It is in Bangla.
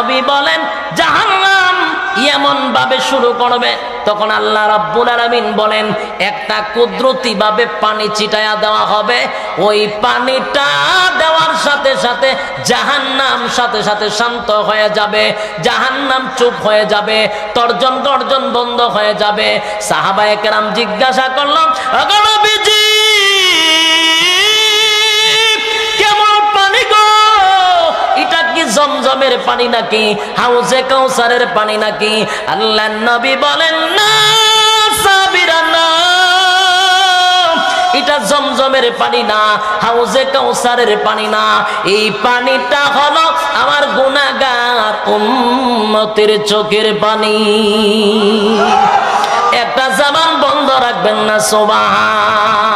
নবী বলেন জাহান্নাম এমন ভাবে শুরু করবে, তখন আল্লাহ রাব্বুল আলামিন বলেন একটা কুদরতি ভাবে পানি ছিটায়া দেওয়া হবে। ওই পানিটা দেওয়ার সাথে সাথে জাহান্নাম সাথে সাথে শান্ত হয়ে যাবে, জাহান্নাম চুপ হয়ে যাবে, তর্জন গর্জন বন্ধ হয়ে যাবে। সাহাবায়ে কেরাম জিজ্ঞাসা করলাম, ওগো নবীজি কেমন পানি গো? এটা কি জমজমের পানি নাকি হাউজে কাউসারের পানি নাকি? আল্লাহর নবী বলেন না সাবিরা না, এটা জমজমের পানি না, হাউজে কাউসারের পানি না। এই পানিটা হলো আমার গুনাহগার উম্মতের চোখের পানি। একটা জবান বন্ধ রাখবেন না সুবহান